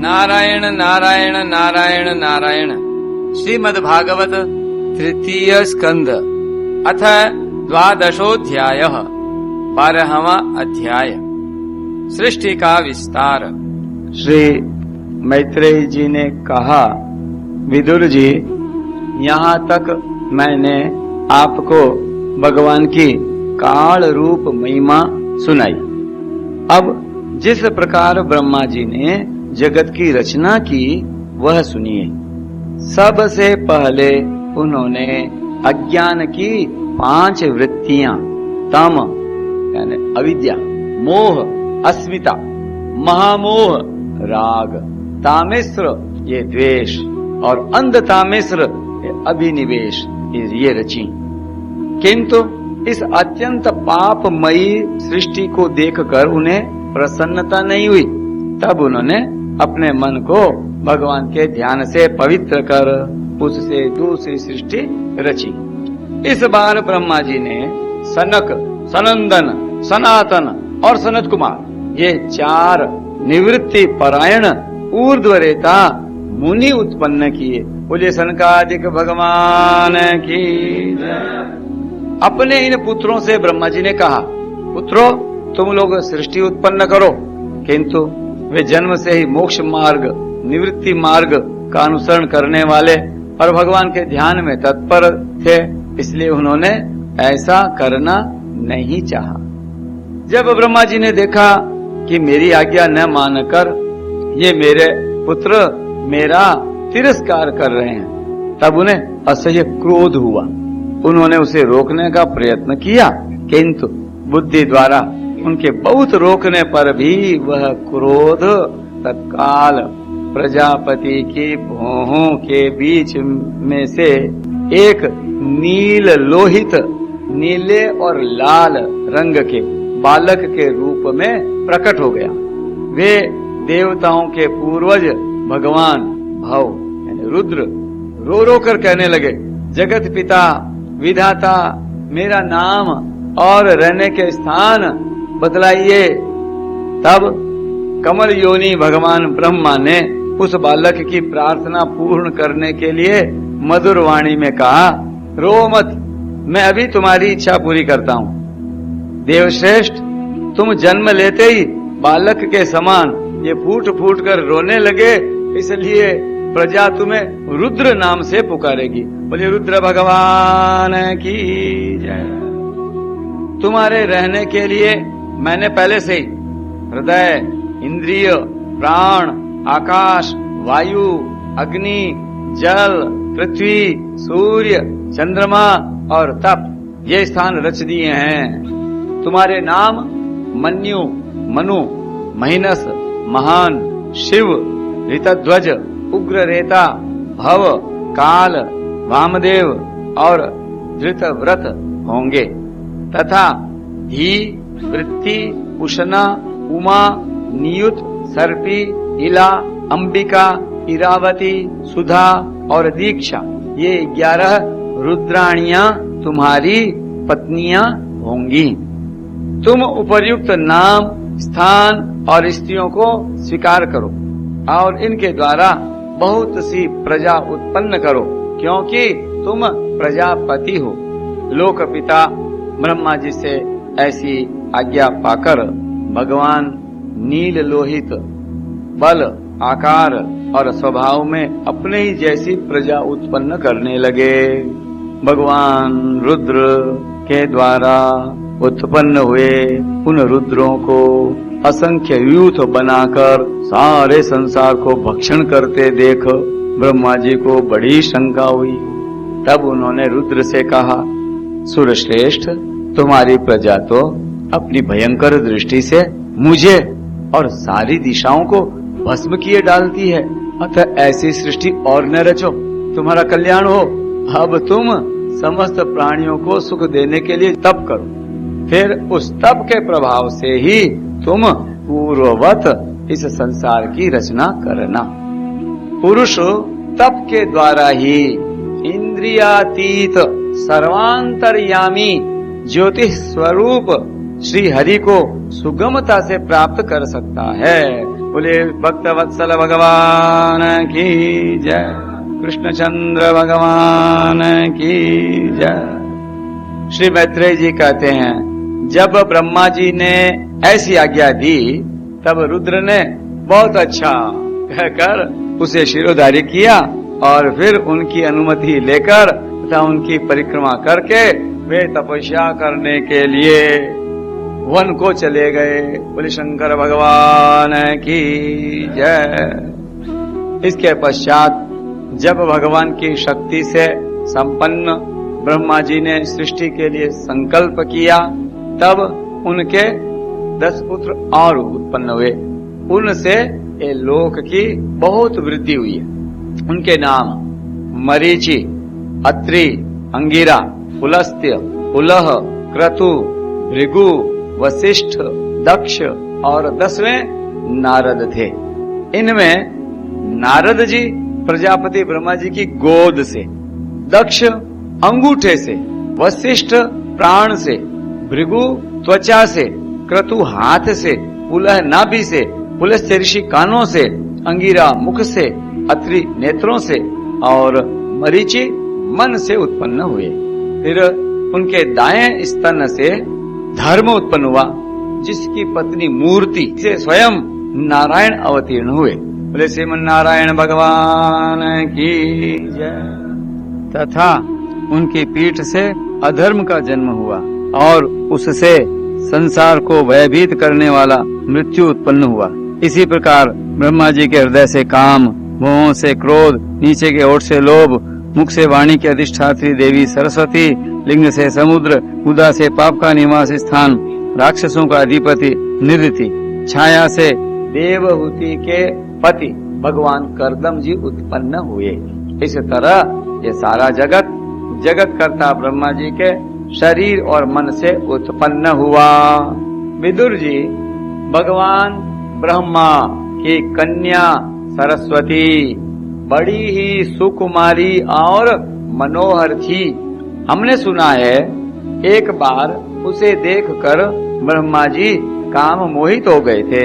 नारायण नारायण नारायण नारायण। श्रीमद्भागवत तृतीय स्कंद अथ 12वां 12वां अध्याय। सृष्टि का विस्तार। श्री मैत्रेय जी ने कहा, विदुर जी, यहाँ तक मैंने आपको भगवान की काल रूप महिमा सुनाई। अब जिस प्रकार ब्रह्मा जी ने जगत की रचना की वह सुनिए। सबसे पहले उन्होंने अज्ञान की 5 वृत्तियां, तम यानी अविद्या, मोह अस्मिता, महामोह राग, तामिश्र ये द्वेष और अंधतामिश्र ये अभिनिवेश ये रची। किंतु इस अत्यंत पापमयी सृष्टि को देखकर उन्हें प्रसन्नता नहीं हुई। तब उन्होंने अपने मन को भगवान के ध्यान से पवित्र कर उससे दूसरी सृष्टि रची। इस बार ब्रह्मा जी ने सनक, सनंदन, सनातन और सनत कुमार ये 4 निवृत्ति परायण ऊर्ध्वरेता मुनि उत्पन्न किए। बोले सनकादिक भगवान की। अपने इन पुत्रों से ब्रह्मा जी ने कहा, पुत्रों तुम लोग सृष्टि उत्पन्न करो। किंतु वे जन्म से ही मोक्ष मार्ग, निवृत्ति मार्ग का अनुसरण करने वाले और भगवान के ध्यान में तत्पर थे, इसलिए उन्होंने ऐसा करना नहीं चाहा। जब ब्रह्मा जी ने देखा कि मेरी आज्ञा न मानकर ये मेरे पुत्र मेरा तिरस्कार कर रहे हैं, तब उन्हें असह्य क्रोध हुआ। उन्होंने उसे रोकने का प्रयत्न किया, किंतु बुद्धि द्वारा उनके बहुत रोकने पर भी वह क्रोध तत्काल प्रजापति की भौहों के बीच में से एक नील लोहित, नीले और लाल रंग के बालक के रूप में प्रकट हो गया। वे देवताओं के पूर्वज भगवान भव यानी रुद्र रो रो कर कहने लगे, जगत पिता विधाता, मेरा नाम और रहने के स्थान बतलाइए। तब कमल योनि भगवान ब्रह्मा ने उस बालक की प्रार्थना पूर्ण करने के लिए मधुर वाणी में कहा, रो मत, मैं अभी तुम्हारी इच्छा पूरी करता हूँ। देवश्रेष्ठ, तुम जन्म लेते ही बालक के समान ये फूट फूट कर रोने लगे, इसलिए प्रजा तुम्हें रुद्र नाम से पुकारेगी। बोलिए रुद्र भगवान की जय। तुम्हारे रहने के लिए मैंने पहले से ही हृदय, इंद्रिय, प्राण, आकाश, वायु, अग्नि, जल, पृथ्वी, सूर्य, चंद्रमा और तप ये स्थान रच दिए हैं। तुम्हारे नाम मन्यु, मनु, महिनस, महान, शिव, ऋतध्वज, उग्ररेता, भव, काल, वामदेव और धृतव्रत होंगे तथा ही, वृत्ति, उषना, उमा, नियुत, सर्पी, इला, अंबिका, इरावती, सुधा और दीक्षा ये 11 रुद्राणियां तुम्हारी पत्नियां होंगी। तुम उपर्युक्त नाम, स्थान और स्त्रियों को स्वीकार करो और इनके द्वारा बहुत सी प्रजा उत्पन्न करो, क्योंकि तुम प्रजापति हो। लोकपिता ब्रह्मा जी से ऐसी आज्ञा पाकर भगवान नील लोहित बल, आकार और स्वभाव में अपने ही जैसी प्रजा उत्पन्न करने लगे। भगवान रुद्र के द्वारा उत्पन्न हुए उन रुद्रों को असंख्य यूथ बनाकर सारे संसार को भक्षण करते देख ब्रह्मा जी को बड़ी शंका हुई। तब उन्होंने रुद्र से कहा, सुरश्रेष्ठ, तुम्हारी प्रजा तो अपनी भयंकर दृष्टि से मुझे और सारी दिशाओं को भस्म किए डालती है, अतः ऐसी सृष्टि और न रचो, तुम्हारा कल्याण हो। अब तुम समस्त प्राणियों को सुख देने के लिए तप करो, फिर उस तप के प्रभाव से ही तुम पूर्ववत इस संसार की रचना करना। पुरुष तप के द्वारा ही इंद्रियातीत सर्वांतर्यामी ज्योतिष स्वरूप श्री हरि को सुगमता से प्राप्त कर सकता है। बोले भक्त वत्सल भगवान की जय, कृष्णचंद्र भगवान की जय। श्री मैत्रेय जी कहते हैं, जब ब्रह्मा जी ने ऐसी आज्ञा दी तब रुद्र ने बहुत अच्छा कहकर उसे शिरोधार्य किया और फिर उनकी अनुमति लेकर तथा उनकी परिक्रमा करके वे तपस्या करने के लिए वन को चले गए। बोले शंकर भगवान की जय। इसके पश्चात जब भगवान की शक्ति से संपन्न ब्रह्मा जी ने सृष्टि के लिए संकल्प किया तब उनके 10 पुत्र और उत्पन्न हुए। उनसे ये लोक की बहुत वृद्धि हुई है। उनके नाम मरीचि, अत्रि, अंगिरा, पुलस्त्य, पुलह, क्रतु, भृगु, वशिष्ठ, दक्ष और 10वें नारद थे। इनमें नारद जी प्रजापति ब्रह्मा जी की गोद से, दक्ष अंगूठे से, वशिष्ठ प्राण से, भृगु त्वचा से, क्रतु हाथ से, पुलह नाभि से, पुलस्त्य ऋषि कानों से, अंगिरा मुख से, अत्रि नेत्रों से और मरीचि मन से उत्पन्न हुए। फिर उनके दाएं स्तन से धर्म उत्पन्न हुआ, जिसकी पत्नी मूर्ति से स्वयं नारायण अवतीर्ण हुए। बोले श्रीमन नारायण भगवान की जय। तथा उनकी पीठ से अधर्म का जन्म हुआ और उससे संसार को भयभीत करने वाला मृत्यु उत्पन्न हुआ। इसी प्रकार ब्रह्मा जी के हृदय से काम, मुंह से क्रोध, नीचे के ओठ से लोभ, मुख से वाणी की अधिष्ठात्री देवी सरस्वती, लिंग से समुद्र, गुदा से पाप का निवास स्थान, राक्षसों का अधिपति निरति, छाया से देवहूति के पति भगवान कर्दम जी उत्पन्न हुए। इस तरह ये सारा जगत कर्ता ब्रह्मा जी के शरीर और मन से उत्पन्न हुआ। विदुर जी भगवान ब्रह्मा की कन्या सरस्वती बड़ी ही सुकुमारी और मनोहर थी। हमने सुना है एक बार उसे देखकर ब्रह्मा जी काम मोहित हो गए थे।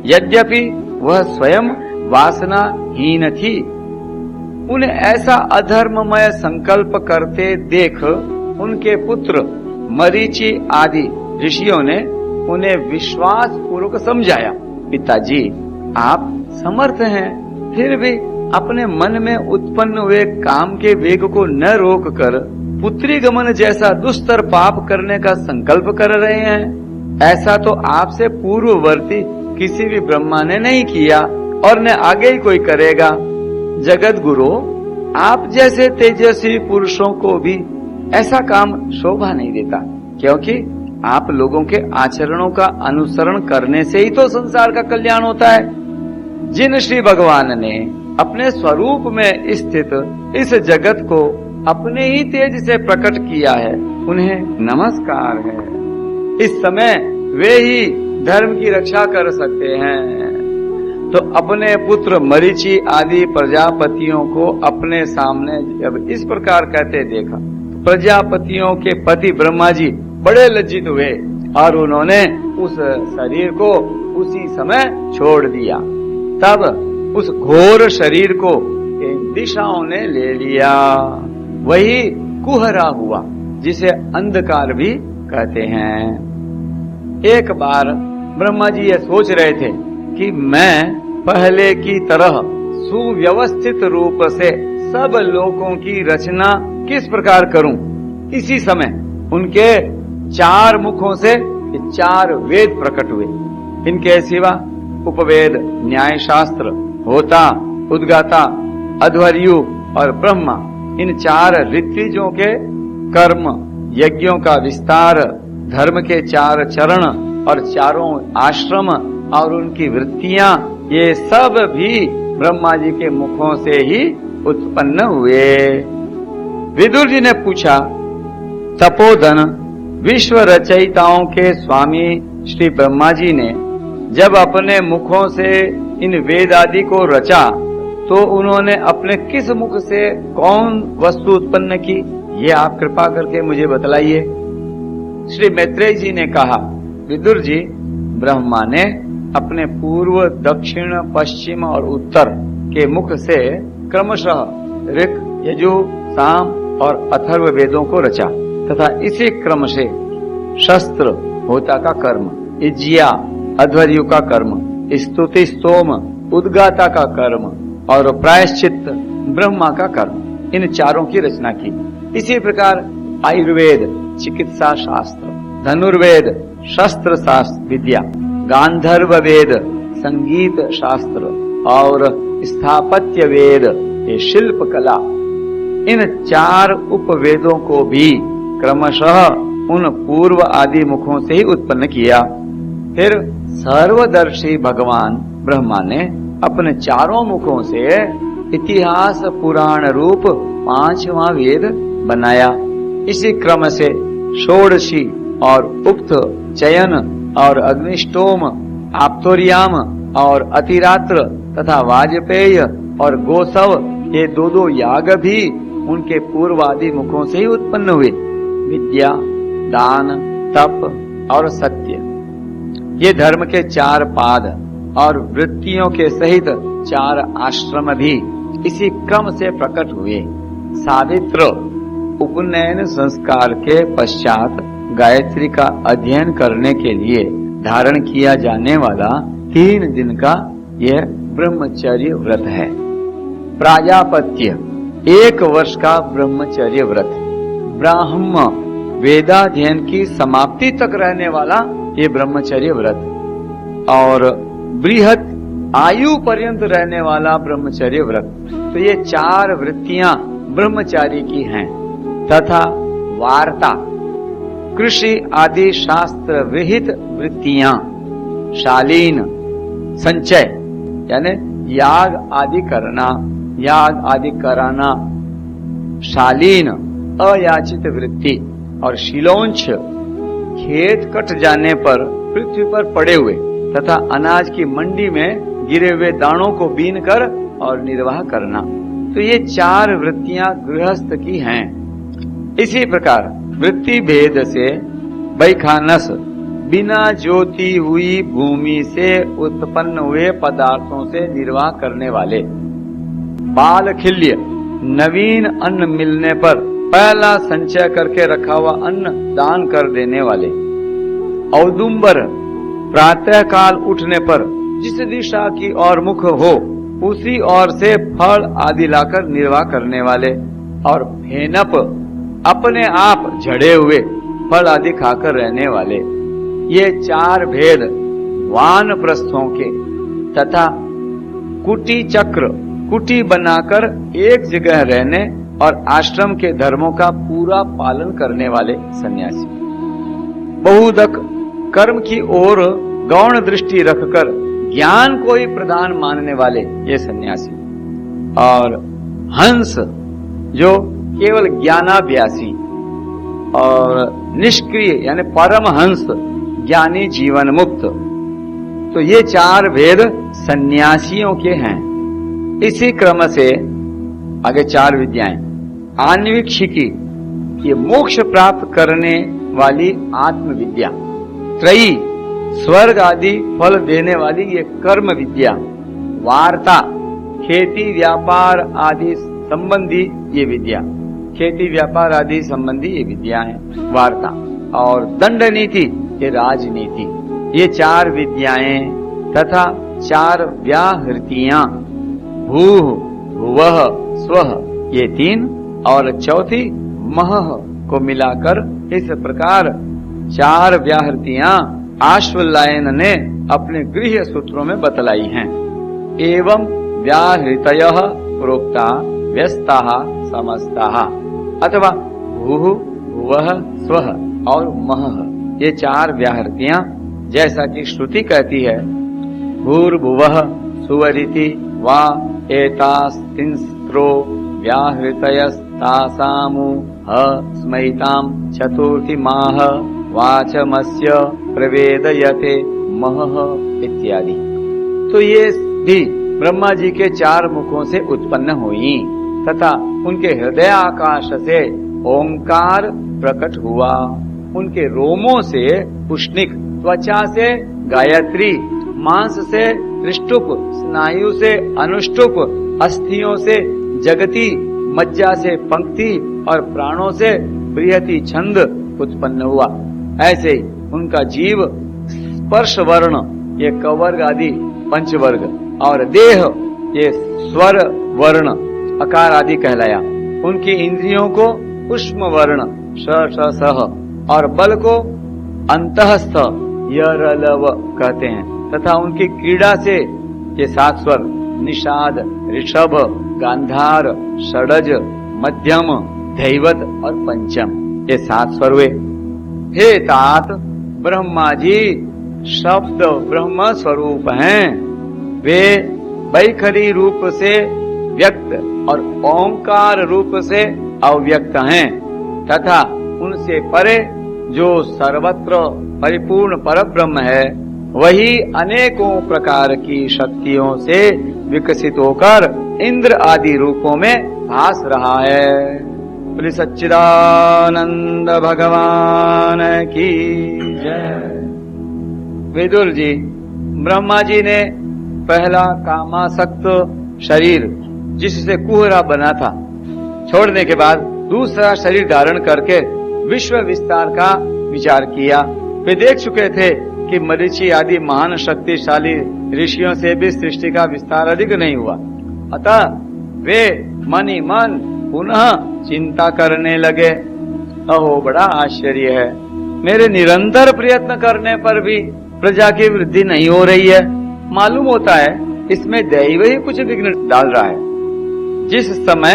यद्यपि वह स्वयं वासनाहीन थी, उन्हें ऐसा अधर्ममय संकल्प करते देख उनके पुत्र मरीचि आदि ऋषियों ने उन्हें विश्वास पूर्वक समझाया, पिताजी आप समर्थ हैं, फिर भी अपने मन में उत्पन्न हुए काम के वेग को न रोककर पुत्री गमन जैसा दुस्तर पाप करने का संकल्प कर रहे हैं। ऐसा तो आपसे पूर्ववर्ती किसी भी ब्रह्मा ने नहीं किया और न आगे ही कोई करेगा। जगत गुरु, आप जैसे तेजस्वी पुरुषों को भी ऐसा काम शोभा नहीं देता, क्योंकि आप लोगों के आचरणों का अनुसरण करने से ही तो संसार का कल्याण होता है। जिन श्री भगवान ने अपने स्वरूप में स्थित इस जगत को अपने ही तेज से प्रकट किया है, उन्हें नमस्कार है। इस समय वे ही धर्म की रक्षा कर सकते हैं। तो अपने पुत्र मरीचि आदि प्रजापतियों को अपने सामने जब इस प्रकार कहते देखा, प्रजापतियों के पति ब्रह्मा जी बड़े लज्जित हुए और उन्होंने उस शरीर को उसी समय छोड़ दिया। तब उस घोर शरीर को इन दिशाओं ने ले लिया। वही कुहरा हुआ, जिसे अंधकार भी कहते हैं। एक बार ब्रह्मा जी ये सोच रहे थे कि मैं पहले की तरह सुव्यवस्थित रूप से सब लोकों की रचना किस प्रकार करूं। इसी समय उनके 4 मुखों से 4 वेद प्रकट हुए। इनके सिवा उपवेद, न्याय शास्त्र, होता, उद्गाता, अध्वर्यु और ब्रह्मा, इन 4 ऋत्विजों के कर्म, यज्ञों का विस्तार, धर्म के 4 चरण और 4 आश्रम और उनकी वृत्तियां, ये सब भी ब्रह्मा जी के मुखों से ही उत्पन्न हुए। विदुर जी ने पूछा, तपोधन विश्व रचयिताओं के स्वामी श्री ब्रह्मा जी ने जब अपने मुखों से इन वेद आदि को रचा, तो उन्होंने अपने किस मुख से कौन वस्तु उत्पन्न की, ये आप कृपा करके मुझे बतलाइए। श्री मैत्रेय जी ने कहा, विदुर जी, ब्रह्मा ने अपने पूर्व, दक्षिण, पश्चिम और उत्तर के मुख से क्रमशः ऋक, यजु, साम और अथर्व वेदों को रचा तथा इसी क्रम से शस्त्र होता का कर्म, इज्जिया अध्वर्यु का कर्म, स्तुति स्तोम उद्गाता का कर्म और प्रायश्चित ब्रह्मा का कर्म, इन चारों की रचना की। इसी प्रकार आयुर्वेद चिकित्सा शास्त्र, धनुर्वेद शस्त्र शास्त्र विद्या, गांधर्व वेद संगीत शास्त्र और स्थापत्य वेद ये शिल्प कला, इन चार उपवेदों को भी क्रमशः उन पूर्व आदि मुखों से ही उत्पन्न किया। फिर सर्वदर्शी भगवान ब्रह्मा ने अपने चारों मुखों से इतिहास पुराण रूप 5वां वेद बनाया। इसी क्रम से षोडशी और उक्त चयन और अग्निष्टोम, आप्तोरियाम और अतिरात्र तथा वाजपेय और गोसव ये दो याग भी उनके पूर्वादि मुखों से ही उत्पन्न हुए। विद्या, दान, तप और सत्य ये धर्म के 4 पाद और वृत्तियों के सहित 4 आश्रम भी इसी क्रम से प्रकट हुए। सावित्र उपनयन संस्कार के पश्चात गायत्री का अध्ययन करने के लिए धारण किया जाने वाला 3 दिन का यह ब्रह्मचर्य व्रत है। प्राजापत्य 1 वर्ष का ब्रह्मचर्य व्रत, ब्राह्म वेदाध्ययन की समाप्ति तक रहने वाला ये ब्रह्मचर्य व्रत और बृहत आयु पर्यंत रहने वाला ब्रह्मचर्य व्रत। तो ये 4 वृत्तियां ब्रह्मचारी की हैं तथा वार्ता कृषि आदि शास्त्र विहित वृत्तियां, शालीन संचय यानी याग आदि करना, याग आदि कराना, शालीन अयाचित वृत्ति और शीलोंच खेत कट जाने पर पृथ्वी पर पड़े हुए तथा अनाज की मंडी में गिरे हुए दानों को बीन कर और निर्वाह करना। तो ये 4 वृत्तियां गृहस्थ की हैं। इसी प्रकार वृत्ति भेद से बैखानस बिना जोती हुई भूमि से उत्पन्न हुए पदार्थों से निर्वाह करने वाले, बालखिल्य नवीन अन्न मिलने पर पहला संचय करके रखा हुआ अन्न दान कर देने वाले, औदुंबर प्रातः काल उठने पर जिस दिशा की ओर मुख हो उसी ओर से फल आदि लाकर निर्वाह करने वाले, और फेनप अपने आप झड़े हुए फल आदि खाकर रहने वाले। ये 4 भेद वानप्रस्थों के तथा कुटी चक्र कुटी बनाकर एक जगह रहने और आश्रम के धर्मों का पूरा पालन करने वाले सन्यासी, बहुदक कर्म की ओर गौण दृष्टि रखकर ज्ञान को ही प्रधान मानने वाले ये सन्यासी, और हंस जो केवल ज्ञानाभ्यासी, और निष्क्रिय यानी परम हंस ज्ञानी जीवन मुक्त। तो ये 4 भेद सन्यासियों के हैं। इसी क्रम से आगे 4 विद्याएं, आन्वीक्षिकी ये मोक्ष प्राप्त करने वाली आत्म विद्या, त्रयी स्वर्ग आदि फल देने वाली ये कर्म विद्या, वार्ता खेती व्यापार आदि संबंधी ये विद्या, खेती व्यापार आदि संबंधी ये विद्या है वार्ता, और दंड नीति ये राजनीति। ये 4 विद्याएं तथा 4 व्याहृतियां, भूः भुवः स्वः ये 3 और चौथी महः को मिलाकर इस प्रकार 4 व्याहृतियां आश्वलायन ने अपने गृह्य सूत्रों में बतलाई हैं। एवं व्याहृतयः प्रोक्ता व्यस्ताः समस्ताः, अथवा भूः भुवः स्वः और महः ये 4 व्याहृतियां जैसा कि श्रुति कहती है, भूर्भुवः सुवरिति वा एतास्तिंस्त्रो व्याहृतयस्तासामु ह स्मैताम् चतुर्थी माह वाचमस्य प्रवेदयते महः इत्यादि। तो ये भी ब्रह्मा जी के 4 मुखों से उत्पन्न हुई तथा उनके हृदय आकाश से ओंकार प्रकट हुआ, उनके रोमों से पुष्णिक, त्वचा से गायत्री, मांस से हृष्टुप, स्नायु से अनुष्टुप, अस्थियों से जगति, मज्जा से पंक्ति और प्राणों से बृहति छंद उत्पन्न हुआ। ऐसे ही उनका जीव स्पर्श वर्ण ये कवर्ग आदि पंचवर्ग और देह ये स्वर वर्ण अकार आदि कहलाया। उनकी इंद्रियों को पुष्प वर्ण सह और बल को अंतःस्थ यरलव कहते हैं तथा उनकी क्रीड़ा से ये 7 स्वर निषाद, ऋषभ, गांधार, षडज, मध्यम, धैवत और पंचम ये 7 स्वर हुए। हे तात, ब्रह्मा जी शब्द ब्रह्म स्वरूप हैं। वे वैखरी रूप से व्यक्त और ओंकार रूप से अव्यक्त हैं तथा उनसे परे जो सर्वत्र परिपूर्ण परब्रह्म है वही अनेकों प्रकार की शक्तियों से विकसित होकर इंद्र आदि रूपों में भास रहा है। बोले सच्चिदानंद भगवान की जय। विदुर जी, ब्रह्मा जी ने पहला कामासक्त शरीर जिससे कुहरा बना था छोड़ने के बाद दूसरा शरीर धारण करके विश्व विस्तार का विचार किया। वे देख चुके थे कि मरीचि आदि महान शक्तिशाली ऋषियों से भी सृष्टि का विस्तार अधिक नहीं हुआ। अतः वे मन ही मन पुनः चिंता करने लगे। अहो, बड़ा आश्चर्य है, मेरे निरंतर प्रयत्न करने पर भी प्रजा की वृद्धि नहीं हो रही है। मालूम होता है इसमें दैव ही कुछ विघ्न डाल रहा है। जिस समय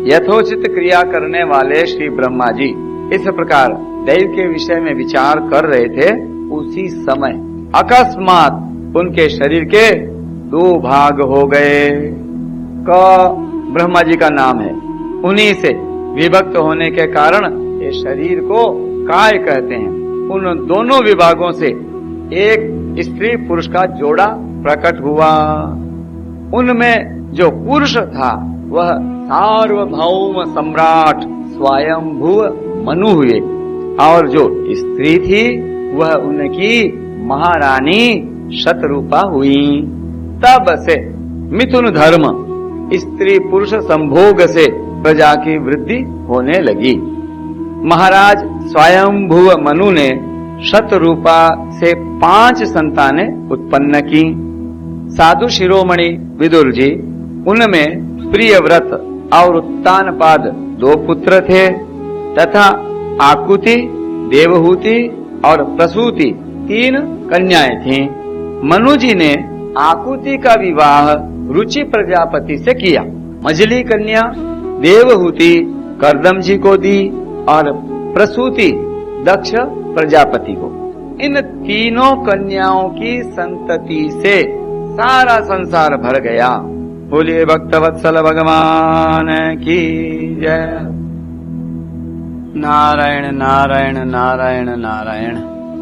यथोचित क्रिया करने वाले श्री ब्रह्मा जी इस प्रकार दैव के विषय में विचार कर रहे थे, उसी समय अकस्मात उनके शरीर के 2 भाग हो गए। क ब्रह्मा जी का नाम है, उन्हीं से विभक्त होने के कारण ये शरीर को काय कहते हैं। उन दोनों विभागों से एक स्त्री पुरुष का जोड़ा प्रकट हुआ। उनमें जो पुरुष था वह सार्वभौम सम्राट स्वयंभुव मनु हुए और जो स्त्री थी वह उनकी महारानी शतरूपा हुई। तब से मिथुन धर्म स्त्री पुरुष संभोग से प्रजा की वृद्धि होने लगी। महाराज स्वयंभुव मनु ने शतरूपा से 5 संतानें उत्पन्न की। साधु शिरोमणि विदुर जी, उनमें प्रियव्रत और उत्तानपाद 2 पुत्र थे तथा आकुति, देवहूति और प्रसूति 3 कन्याएं थीं। मनु जी ने आकुति का विवाह रुचि प्रजापति से किया। मझली कन्या देवहूति कर्दम जी को दी और प्रसूति दक्ष प्रजापति को। इन तीनों कन्याओं की संतति से सारा संसार भर गया। बोलिए भक्तवत्सल भगवान की जय। नारायण नारायण नारायण नारायण।